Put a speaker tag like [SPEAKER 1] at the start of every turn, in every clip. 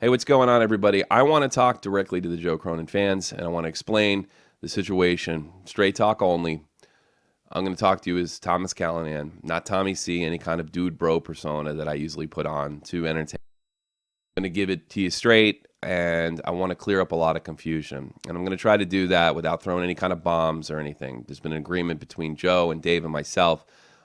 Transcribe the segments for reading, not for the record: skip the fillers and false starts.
[SPEAKER 1] Hey, what's going on, everybody? I want to talk directly to the Joe Cronin fans, and I want to explain the situation. Straight talk only. I'm going to talk to you as Thomas Callahan, not Tommy C, any kind of dude bro persona that I usually put on to entertain. I'm going to give it to you straight, and I want to clear up a lot of confusion. And I'm going to try to do that without throwing any kind of bombs or anything. There's been an agreement between Joe and Dave and myself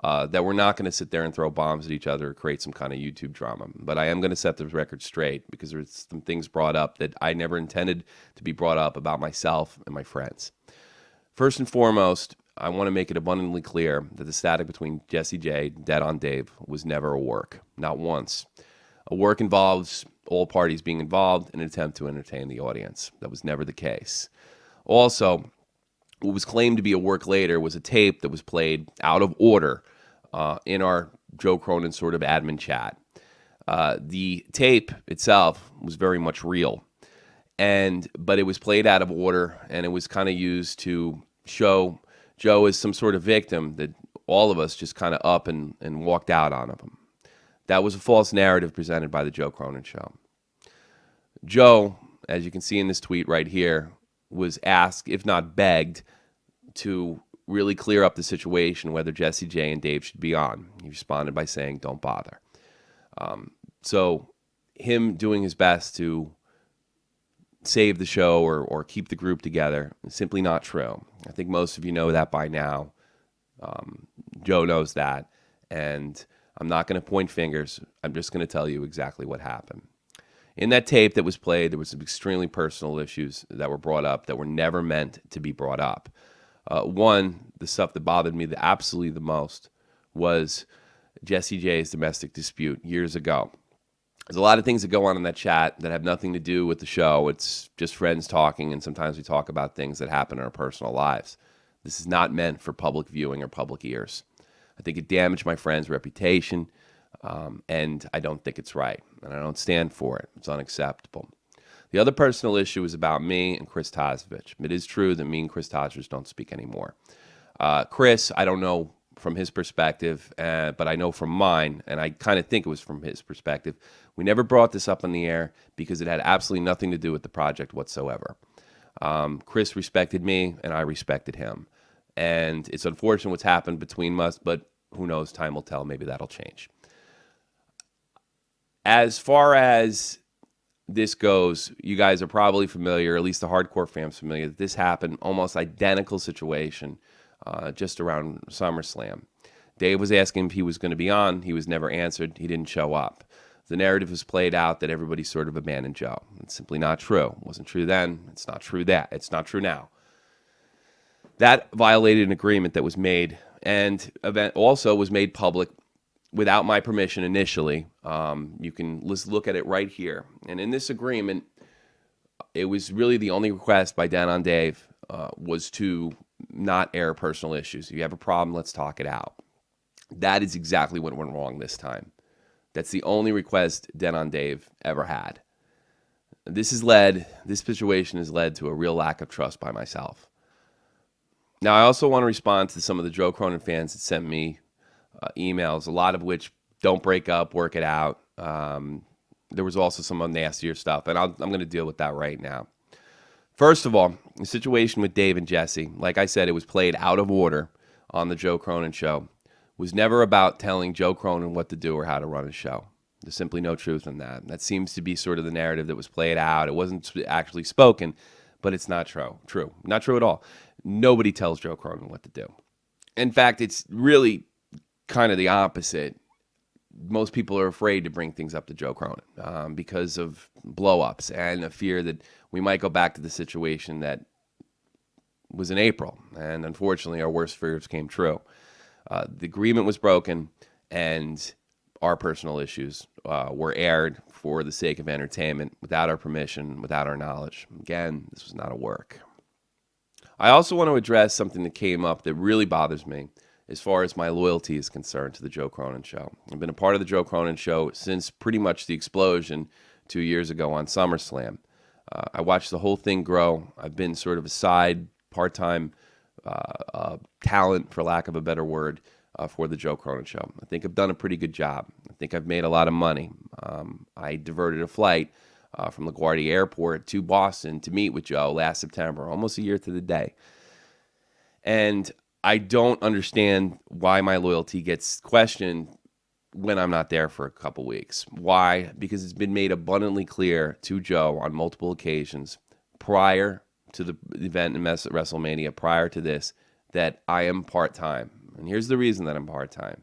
[SPEAKER 1] that we're not going to sit there and throw bombs at each other or create some kind of YouTube drama. But I am going to set the record straight because there's some things brought up that I never intended to be brought up about myself and my friends. First and foremost, I want to make it abundantly clear that the static between Jesse J, Dead on Dave, was never a work. Not once. A work involves all parties being involved in an attempt to entertain the audience. That was never the case. Also, what was claimed to be a work later was a tape that was played out of order in our Joe Cronin sort of admin chat. The tape itself was very much real, but it was played out of order, and it was kind of used to show Joe as some sort of victim that all of us just kind of up and walked out on him. That was a false narrative presented by the Joe Cronin Show. Joe, as you can see in this tweet right here, was asked, if not begged, to really clear up the situation whether Jesse J and Dave should be on. He responded by saying, don't bother. So him doing his best to save the show or keep the group together is simply not true. I think most of you know that by now. Joe knows that. And I'm not going to point fingers. I'm just going to tell you exactly what happened. In that tape that was played, there was some extremely personal issues that were brought up that were never meant to be brought up. One, the stuff that bothered me absolutely the most was Jesse J's domestic dispute years ago. There's a lot of things that go on in that chat that have nothing to do with the show. It's just friends talking, and sometimes we talk about things that happen in our personal lives. This is not meant for public viewing or public ears. I think it damaged my friend's reputation, and I don't think it's right, and I don't stand for it. It's unacceptable. The other personal issue is about me and Chris Tazovich. It is true that me and Chris Tazovich don't speak anymore. Chris, I don't know from his perspective, but I know from mine, and I kind of think it was from his perspective. We never brought this up on the air because it had absolutely nothing to do with the project whatsoever. Chris respected me, and I respected him. And it's unfortunate what's happened between us, but who knows, time will tell. Maybe that'll change. As far as this goes, you guys are probably familiar, at least the hardcore fans familiar, that this happened, almost identical situation, just around SummerSlam. Dave was asking if he was going to be on. He was never answered. He didn't show up. The narrative was played out that everybody sort of abandoned Joe. It's simply not true. It wasn't true then. It's not true it's not true now. That violated an agreement that was made, and also was made public without my permission initially. You can look at it right here. And in this agreement, it was really the only request by Dan on Dave was to not air personal issues. If you have a problem, let's talk it out. That is exactly what went wrong this time. That's the only request Dan on Dave ever had. This situation has led to a real lack of trust by myself. Now, I also want to respond to some of the Joe Cronin fans that sent me emails, a lot of which don't break up, work it out. There was also some nastier stuff, and I'm going to deal with that right now. First of all, the situation with Dave and Jesse, like I said, it was played out of order on the Joe Cronin Show, was never about telling Joe Cronin what to do or how to run a show. There's simply no truth in that. That seems to be sort of the narrative that was played out. It wasn't actually spoken, but it's not true. Not true at all. Nobody tells Joe Cronin what to do. In fact, it's really kind of the opposite. Most people are afraid to bring things up to Joe Cronin because of blow-ups and a fear that we might go back to the situation that was in April. And unfortunately, our worst fears came true. The agreement was broken, and our personal issues were aired for the sake of entertainment, without our permission, without our knowledge. Again, this was not a work. I also want to address something that came up that really bothers me as far as my loyalty is concerned to the Joe Cronin Show. I've been a part of the Joe Cronin Show since pretty much the explosion 2 years ago on SummerSlam. I watched the whole thing grow. I've been sort of a side, part-time talent, for lack of a better word, for the Joe Cronin Show. I think I've done a pretty good job. I think I've made a lot of money. I diverted a flight from LaGuardia Airport to Boston to meet with Joe last September, almost a year to the day. And I don't understand why my loyalty gets questioned when I'm not there for a couple weeks. Why? Because it's been made abundantly clear to Joe on multiple occasions prior to the event in WrestleMania, prior to this, that I am part-time. And here's the reason that I'm part-time.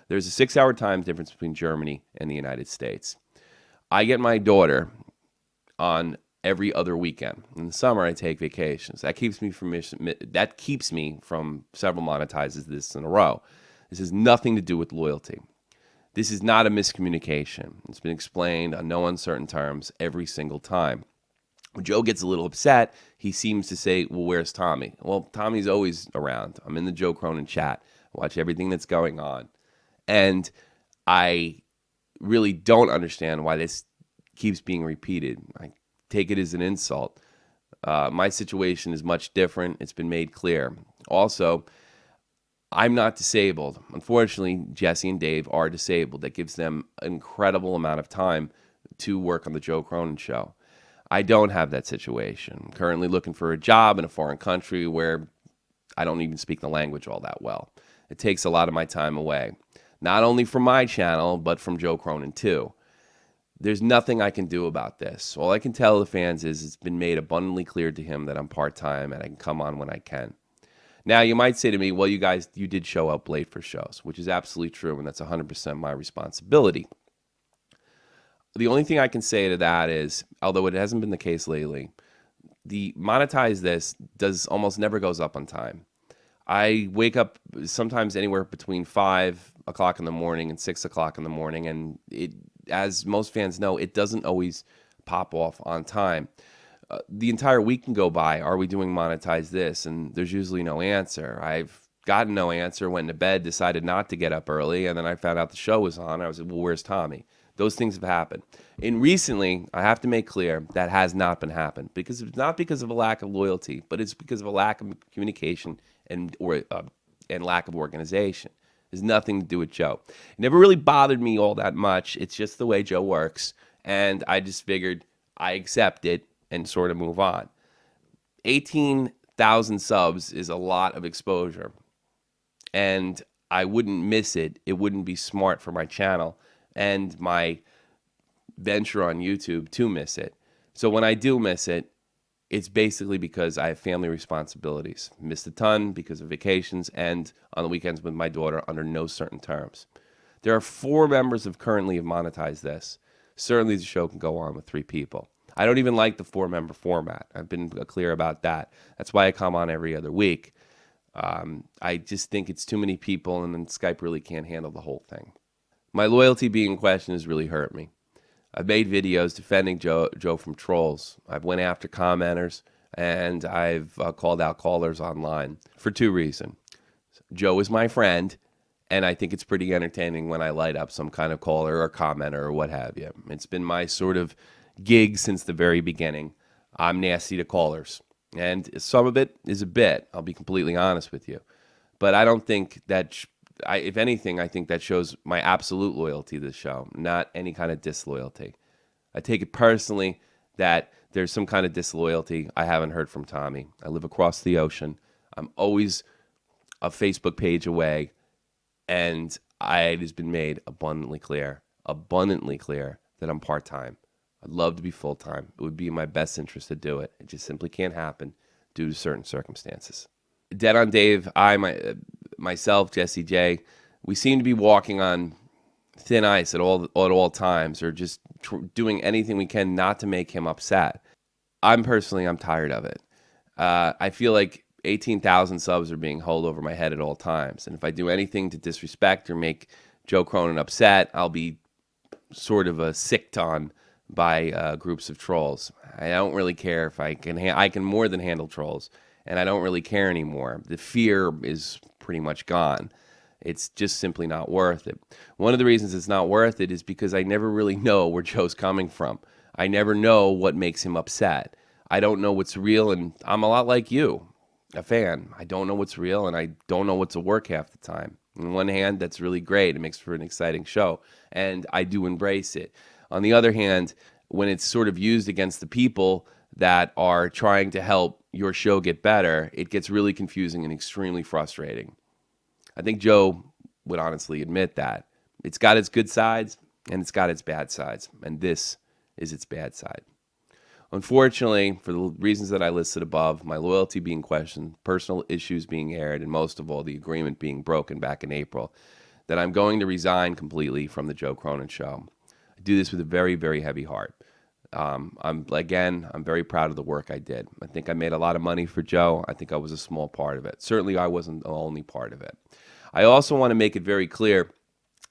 [SPEAKER 1] There's a 6-hour time difference between Germany and the United States. I get my daughter on every other weekend. In the summer, I take vacations. That keeps me from several monetizes this in a row. This has nothing to do with loyalty. This is not a miscommunication. It's been explained on no uncertain terms every single time. When Joe gets a little upset, he seems to say, well, where's Tommy? Well, Tommy's always around. I'm in the Joe Cronin chat. I watch everything that's going on. And I really don't understand why this keeps being repeated. I take it as an insult. My situation is much different. It's been made clear. Also, I'm not disabled. Unfortunately, Jesse and Dave are disabled. That gives them an incredible amount of time to work on the Joe Cronin show. I don't have that situation. I'm currently looking for a job in a foreign country where I don't even speak the language all that well. It takes a lot of my time away, not only from my channel, but from Joe Cronin too. There's nothing I can do about this. All I can tell the fans is it's been made abundantly clear to him that I'm part-time and I can come on when I can. Now, you might say to me, well, you did show up late for shows, which is absolutely true, and that's 100% my responsibility. The only thing I can say to that is, although it hasn't been the case lately, the monetize this does almost never goes up on time. I wake up sometimes anywhere between 5 o'clock in the morning and 6 o'clock in the morning, and it, as most fans know, it doesn't always pop off on time. The entire week can go by. Are we doing monetize this? And there's usually no answer. I've gotten no answer, went to bed, decided not to get up early, and then I found out the show was on. I was like, well, where's Tommy? Those things have happened. And recently, I have to make clear that has not been happened, because it's not because of a lack of loyalty, but it's because of a lack of communication and lack of organization. It has nothing to do with Joe. It never really bothered me all that much. It's just the way Joe works, and I just figured I accept it and sort of move on. 18,000 subs is a lot of exposure, and I wouldn't miss it. It wouldn't be smart for my channel and my venture on YouTube to miss it. So when I do miss it, it's basically because I have family responsibilities. Missed a ton because of vacations and on the weekends with my daughter under no certain terms. There are 4 members of currently have monetized this. Certainly the show can go on with 3 people. I don't even like the 4-member format. I've been clear about that. That's why I come on every other week. I just think it's too many people, and then Skype really can't handle the whole thing. My loyalty being questioned has really hurt me. I've made videos defending Joe from trolls. I've went after commenters, and I've called out callers online for 2 reasons. Joe is my friend, and I think it's pretty entertaining when I light up some kind of caller or commenter or what have you. It's been my sort of gig since the very beginning. I'm nasty to callers, and some of it is a bit. I'll be completely honest with you, but I don't think that. If anything, I think that shows my absolute loyalty to the show, not any kind of disloyalty. I take it personally that there's some kind of disloyalty. I haven't heard from Tommy. I live across the ocean. I'm always a Facebook page away, and it has been made abundantly clear that I'm part-time. I'd love to be full-time. It would be in my best interest to do it. It just simply can't happen due to certain circumstances. Dead on Dave, myself, Jesse J, we seem to be walking on thin ice at all times, or just doing anything we can not to make him upset. I'm tired of it. I feel like 18,000 subs are being held over my head at all times, and if I do anything to disrespect or make Joe Cronin upset, I'll be sort of sicked on by groups of trolls. I don't really care if I can more than handle trolls. And I don't really care anymore. The fear is pretty much gone. It's just simply not worth it. One of the reasons it's not worth it is because I never really know where Joe's coming from. I never know what makes him upset. I don't know what's real, and I'm a lot like you, a fan. I don't know what's real, and I don't know what's a work half the time. On one hand, that's really great. It makes for an exciting show, and I do embrace it. On the other hand, when it's sort of used against the people that are trying to help your show get better, it gets really confusing and extremely frustrating. I think Joe would honestly admit that. It's got its good sides and it's got its bad sides, and this is its bad side. Unfortunately, for the reasons that I listed above, my loyalty being questioned, personal issues being aired, and most of all, the agreement being broken back in April, that I'm going to resign completely from the Joe Cronin Show. I do this with a very, very heavy heart. I'm very proud of the work I did. I think I made a lot of money for Joe. I think I was a small part of it. Certainly, I wasn't the only part of it. I also want to make it very clear,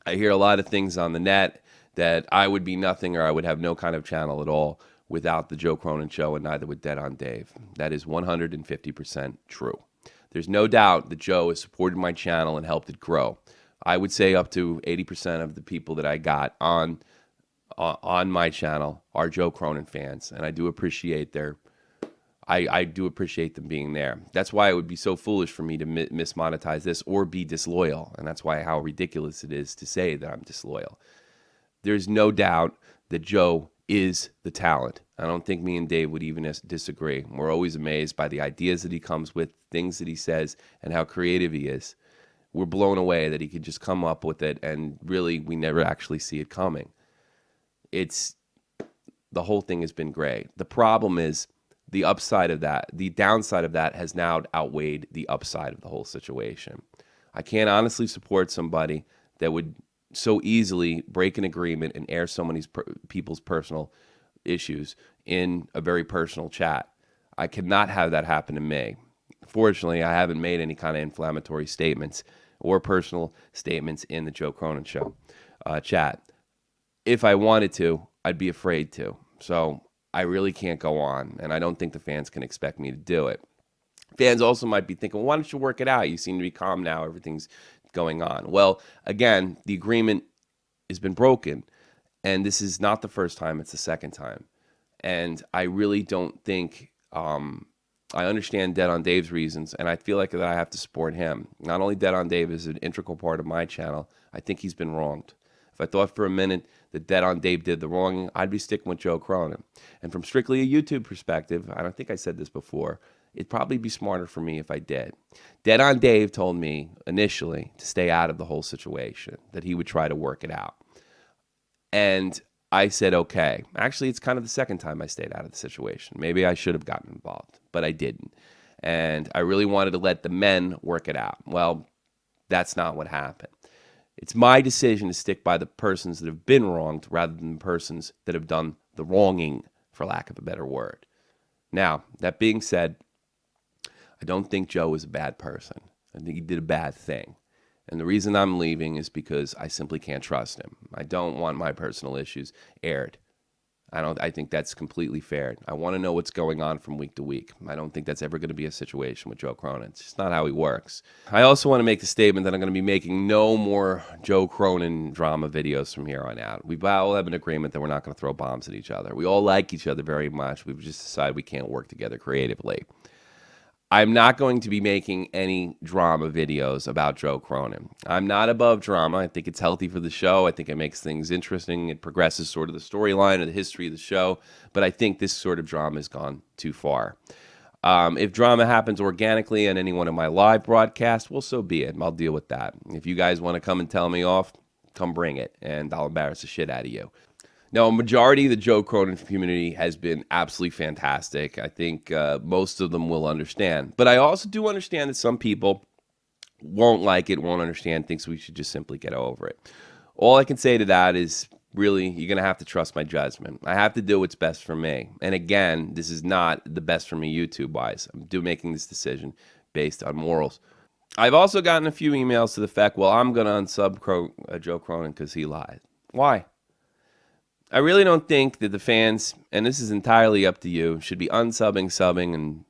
[SPEAKER 1] I hear a lot of things on the net that I would be nothing or I would have no kind of channel at all without the Joe Cronin Show, and neither would Dead on Dave. That is 150% true. There's no doubt that Joe has supported my channel and helped it grow. I would say up to 80% of the people that I got on my channel are Joe Cronin fans, and I do appreciate I do appreciate them being there. That's why it would be so foolish for me to mismonetize this or be disloyal, and that's why how ridiculous it is to say that I'm disloyal. There's no doubt that Joe is the talent. I don't think me and Dave would even disagree. We're always amazed by the ideas that he comes with, things that he says, and how creative he is. We're blown away that he could just come up with it, and really we never actually see it coming. The whole thing has been great. The problem is the upside of that, the downside of that has now outweighed the upside of the whole situation. I can't honestly support somebody that would so easily break an agreement and air so many people's personal issues in a very personal chat. I cannot have that happen to me. Fortunately, I haven't made any kind of inflammatory statements or personal statements in the Joe Cronin Show chat. If I wanted to, I'd be afraid to. So I really can't go on, and I don't think the fans can expect me to do it. Fans also might be thinking, well, why don't you work it out? You seem to be calm now. Everything's going on. Well, again, the agreement has been broken, and this is not the first time. It's the second time. And I really don't think I understand Dead on Dave's reasons, and I feel like that I have to support him. Not only Dead on Dave is an integral part of my channel, I think he's been wronged. If I thought for a minute that Dead on Dave did the wrong, I'd be sticking with Joe Cronin. And from strictly a YouTube perspective, I don't think I said this before, it'd probably be smarter for me if I did. Dead on Dave told me initially to stay out of the whole situation, that he would try to work it out. And I said, okay. Actually, it's kind of the second time I stayed out of the situation. Maybe I should have gotten involved, but I didn't. And I really wanted to let the men work it out. Well, that's not what happened. It's my decision to stick by the persons that have been wronged rather than the persons that have done the wronging, for lack of a better word. Now, that being said, I don't think Joe is a bad person. I think he did a bad thing. And the reason I'm leaving is because I simply can't trust him. I don't want my personal issues aired. I think that's completely fair. I want to know what's going on from week to week. I don't think that's ever going to be a situation with Joe Cronin. It's just not how he works. I also want to make the statement that I'm going to be making no more Joe Cronin drama videos from here on out. We all have an agreement that we're not going to throw bombs at each other. We all like each other very much. We've just decided we can't work together creatively. I'm not going to be making any drama videos about Joe Cronin. I'm not above drama. I think it's healthy for the show. I think it makes things interesting. It progresses sort of the storyline or the history of the show. But I think this sort of drama has gone too far. If drama happens organically on any one of my live broadcasts, well, so be it. I'll deal with that. If you guys want to come and tell me off, come bring it, and I'll embarrass the shit out of you. Now, a majority of the Joe Cronin community has been absolutely fantastic. I think most of them will understand. But I also do understand that some people won't like it, won't understand, thinks we should just simply get over it. All I can say to that is, really, you're going to have to trust my judgment. I have to do what's best for me. And again, this is not the best for me YouTube-wise. I'm making this decision based on morals. I've also gotten a few emails to the effect, well, I'm going to unsub Joe Cronin because he lied. Why? I really don't think that the fans, and this is entirely up to you, should be subbing, and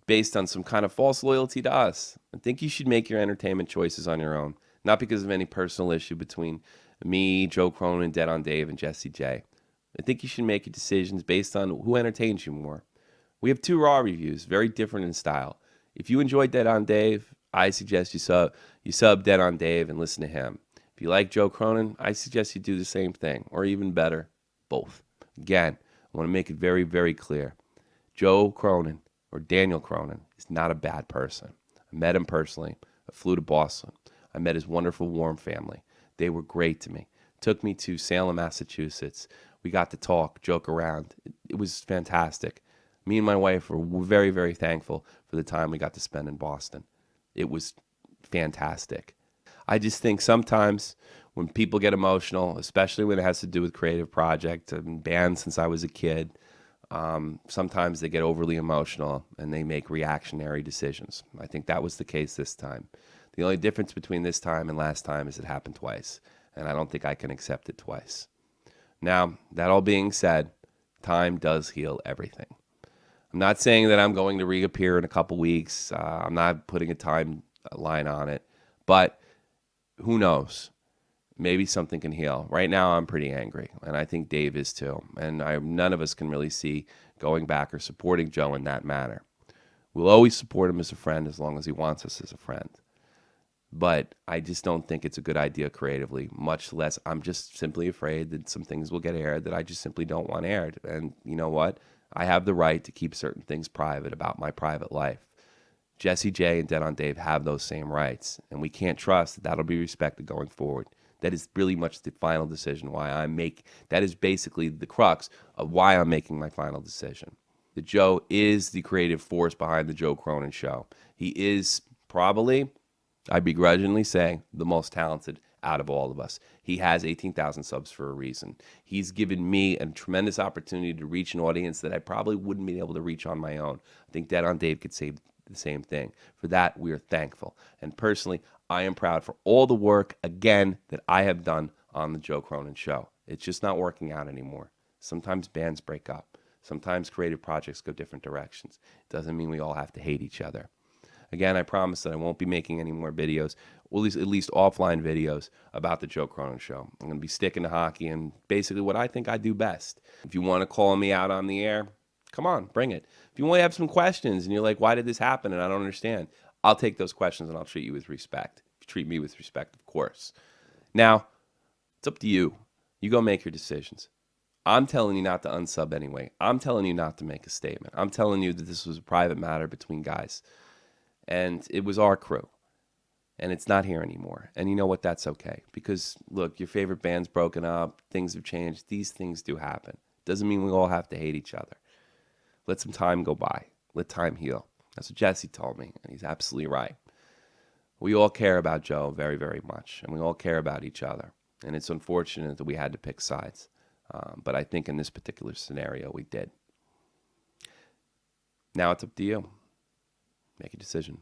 [SPEAKER 1] based on some kind of false loyalty to us. I think you should make your entertainment choices on your own, not because of any personal issue between me, Joe Cronin, Dead on Dave, and Jesse J. I think you should make your decisions based on who entertains you more. We have two Raw reviews, very different in style. If you enjoy Dead on Dave, I suggest you sub Dead on Dave and listen to him. If you like Joe Cronin, I suggest you do the same thing, or even better, both. Again, I want to make it very, very clear. Joe Cronin, or Daniel Cronin, is not a bad person. I met him personally. I flew to Boston. I met his wonderful, warm family. They were great to me. Took me to Salem, Massachusetts. We got to talk, joke around. It was fantastic. Me and my wife were very, very thankful for the time we got to spend in Boston. It was fantastic. I just think sometimes when people get emotional, especially when it has to do with creative projects and bands since I was a kid, sometimes they get overly emotional and they make reactionary decisions. I think that was the case this time. The only difference between this time and last time is it happened twice, and I don't think I can accept it twice. Now, that all being said, time does heal everything. I'm not saying that I'm going to reappear in a couple weeks. I'm not putting a timeline on it, but who knows? Maybe something can heal. Right now, I'm pretty angry, and I think Dave is too. And none of us can really see going back or supporting Joe in that manner. We'll always support him as a friend as long as he wants us as a friend. But I just don't think it's a good idea creatively, much less I'm just simply afraid that some things will get aired that I just simply don't want aired. And you know what? I have the right to keep certain things private about my private life. Jesse J and Dead on Dave have those same rights, and we can't trust that that'll be respected going forward. That is really much the final decision that is basically the crux of why I'm making my final decision. The Joe is the creative force behind the Joe Cronin Show. He is probably, I begrudgingly say, the most talented out of all of us. He has 18,000 subs for a reason. He's given me a tremendous opportunity to reach an audience that I probably wouldn't be able to reach on my own. I think Dead on Dave could say the same thing. For that, we are thankful. And personally, I am proud for all the work, again, that I have done on the Joe Cronin Show. It's just not working out anymore. Sometimes bands break up. Sometimes creative projects go different directions. It doesn't mean we all have to hate each other. Again, I promise that I won't be making any more videos, or at least offline videos, about the Joe Cronin Show. I'm going to be sticking to hockey and basically what I think I do best. If you want to call me out on the air, come on, bring it. If you want to have some questions and you're like, why did this happen and I don't understand, I'll take those questions and I'll treat you with respect. Treat me with respect, of course. Now, it's up to you. You go make your decisions. I'm telling you not to unsub anyway. I'm telling you not to make a statement. I'm telling you that this was a private matter between guys. And it was our crew. And it's not here anymore. And you know what? That's okay. Because, look, your favorite band's broken up. Things have changed. These things do happen. Doesn't mean we all have to hate each other. Let some time go by. Let time heal. That's what Jesse told me. And he's absolutely right. We all care about Joe very, very much. And we all care about each other. And it's unfortunate that we had to pick sides. But I think in this particular scenario, we did. Now it's up to you. Make a decision.